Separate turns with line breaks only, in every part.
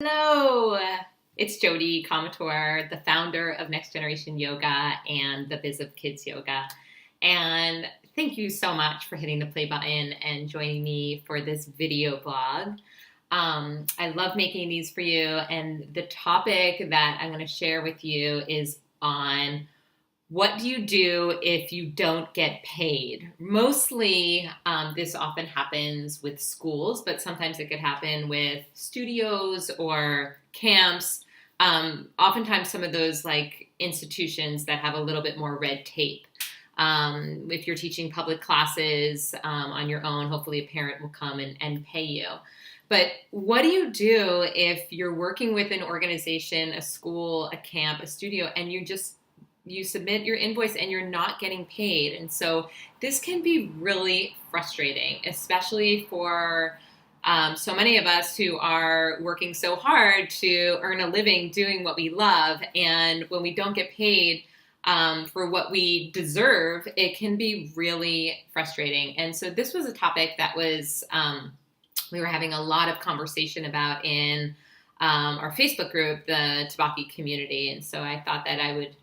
Hello, it's Jody Comator, the founder of Next Generation Yoga and the Biz of Kids Yoga. And thank you so much for hitting the play button and joining me for this video blog. I love making these for you, and the topic that I'm going to share with you is on what do you do if you don't get paid? Mostly, this often happens with schools, but sometimes it could happen with studios or camps. Oftentimes, some of those like institutions that have a little bit more red tape. If you're teaching public classes on your own, hopefully a parent will come and pay you. But what do you do if you're working with an organization, a school, a camp, a studio, and you submit your invoice and you're not getting paid? And so this can be really frustrating, especially for so many of us who are working so hard to earn a living doing what we love. And when we don't get paid for what we deserve, it can be really frustrating. And so this was a topic that was we were having a lot of conversation about in our Facebook group, the Tabaki community. And so I thought that I would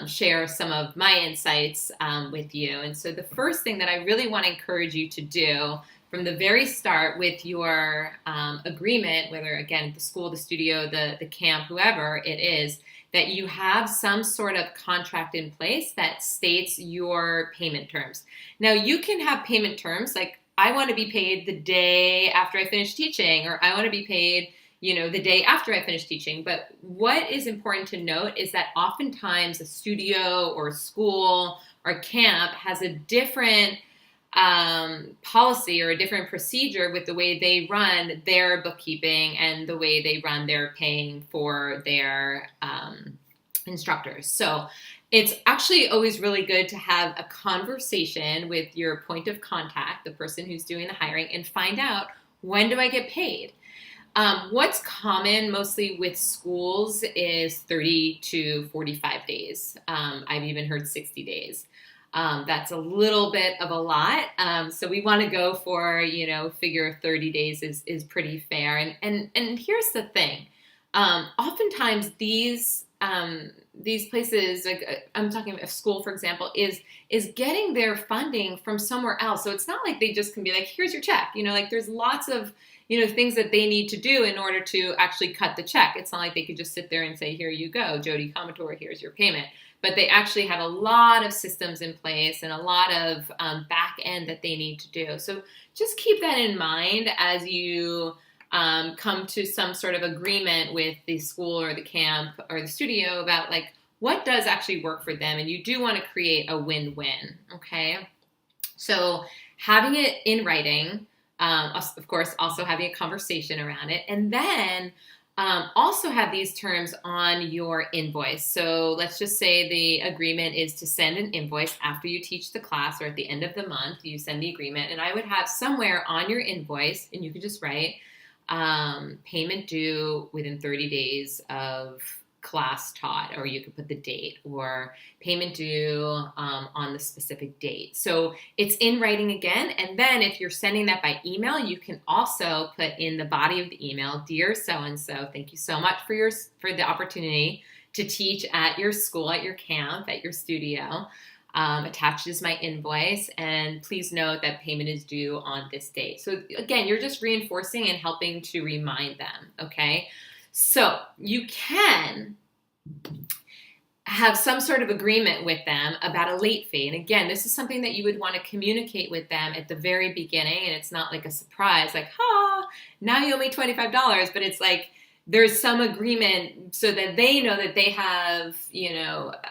share some of my insights with you. And so the first thing that I really want to encourage you to do from the very start with your agreement, whether again the school, the studio, the camp, whoever it is, that you have some sort of contract in place that states your payment terms. Now you can have payment terms like I want to be paid the day after I finish teaching, or I want to be paid the day after I finish teaching. But what is important to note is that oftentimes a studio or a school or camp has a different policy or a different procedure with the way they run their bookkeeping and the way they run their paying for their instructors. So it's actually always really good to have a conversation with your point of contact, the person who's doing the hiring, and find out, when do I get paid? What's common mostly with schools is 30 to 45 days. I've even heard 60 days. That's a little bit of a lot. So we want to go for, figure of 30 days is pretty fair. And here's the thing. Oftentimes these places, like I'm talking about a school, for example, is getting their funding from somewhere else. So it's not like they just can be like, here's your check. There's lots of things that they need to do in order to actually cut the check. It's not like they could just sit there and say, here you go, Jody Comator, here's your payment. But they actually have a lot of systems in place and a lot of back end that they need to do. So just keep that in mind as you come to some sort of agreement with the school or the camp or the studio about like what does actually work for them. And you do want to create a win-win, okay? So having it in writing, of course, also having a conversation around it, and then also have these terms on your invoice. So let's just say the agreement is to send an invoice after you teach the class or at the end of the month, you send the agreement, and I would have somewhere on your invoice, and you could just write payment due within 30 days of class taught, or you could put the date, or payment due on the specific date. So it's in writing again. And then if you're sending that by email, you can also put in the body of the email, dear so-and-so, thank you so much for the opportunity to teach at your school, at your camp, at your studio. Attached is my invoice, and please note that payment is due on this date. So again, you're just reinforcing and helping to remind them, okay? So you can have some sort of agreement with them about a late fee. And again, this is something that you would want to communicate with them at the very beginning, and it's not like a surprise, like, now you owe me $25, but it's like, there's some agreement so that they know that they have,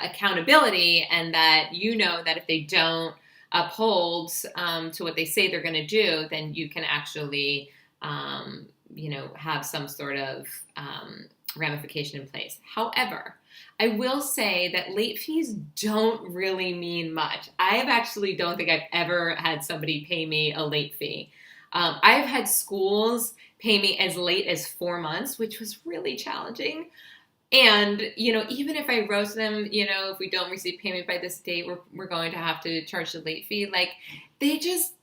accountability, and that that if they don't uphold to what they say they're going to do, then you can actually, have some sort of ramification in place. However, I will say that late fees don't really mean much. I don't think I've ever had somebody pay me a late fee. I've had schools pay me as late as 4 months, which was really challenging. And, even if I wrote to them, if we don't receive payment by this date, we're going to have to charge the late fee. Like, they just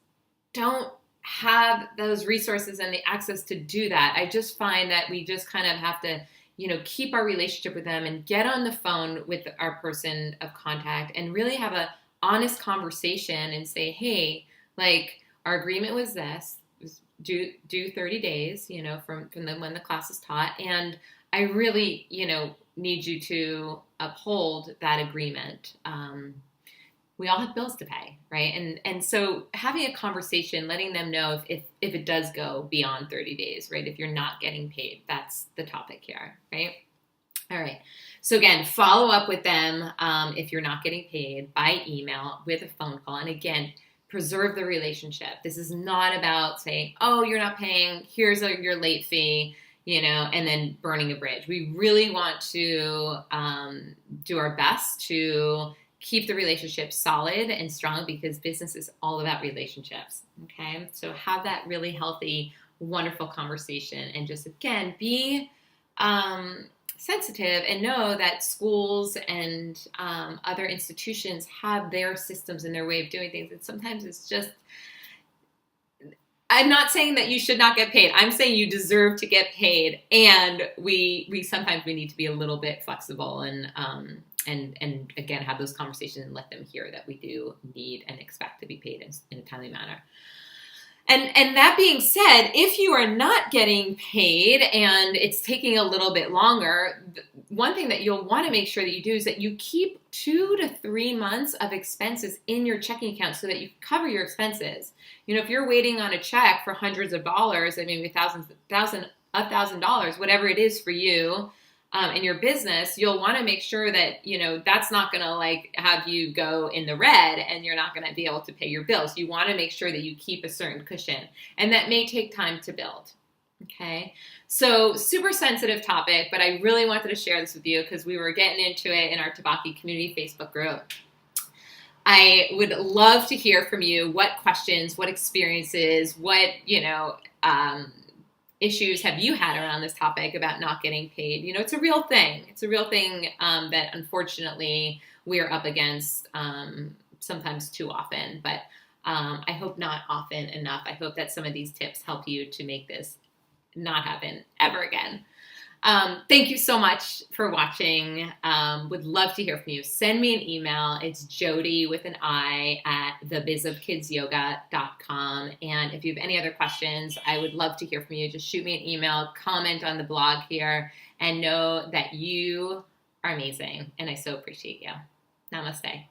don't have those resources and the access to do that. I just find that we just kind of have to, keep our relationship with them and get on the phone with our person of contact and really have a honest conversation and say, hey, like, our agreement was this, was due 30 days, from when the class is taught. And I really, need you to uphold that agreement. We all have bills to pay, right? And so having a conversation, letting them know if it does go beyond 30 days, right? If you're not getting paid, that's the topic here, right? All right. So again, follow up with them if you're not getting paid by email with a phone call. And again, preserve the relationship. This is not about saying, oh, you're not paying, here's your late fee, and then burning a bridge. We really want to do our best to keep the relationship solid and strong, because business is all about relationships, okay? So have that really healthy, wonderful conversation, and just, again, be sensitive and know that schools and other institutions have their systems and their way of doing things. And sometimes it's just, I'm not saying that you should not get paid. I'm saying you deserve to get paid, and we sometimes we need to be a little bit flexible and again have those conversations and let them hear that we do need and expect to be paid in a timely manner. And that being said, if you are not getting paid and it's taking a little bit longer, one thing that you'll want to make sure that you do is that you keep 2 to 3 months of expenses in your checking account so that you cover your expenses. If you're waiting on a check for hundreds of dollars, I mean, $1,000, whatever it is for you, in your business, you'll want to make sure that, that's not going to have you go in the red and you're not going to be able to pay your bills. You want to make sure that you keep a certain cushion, and that may take time to build. Okay. So super sensitive topic, but I really wanted to share this with you because we were getting into it in our Tabaki community Facebook group. I would love to hear from you. What questions, what experiences, what, issues have you had around this topic about not getting paid? It's a real thing. It's a real thing that unfortunately we're up against sometimes too often, but I hope not often enough. I hope that some of these tips help you to make this not happen ever again. Thank you so much for watching. Would love to hear from you. Send me an email. It's Jody with an I at thebizofkidsyoga.com. And if you have any other questions, I would love to hear from you. Just shoot me an email, comment on the blog here, and know that you are amazing. And I so appreciate you. Namaste.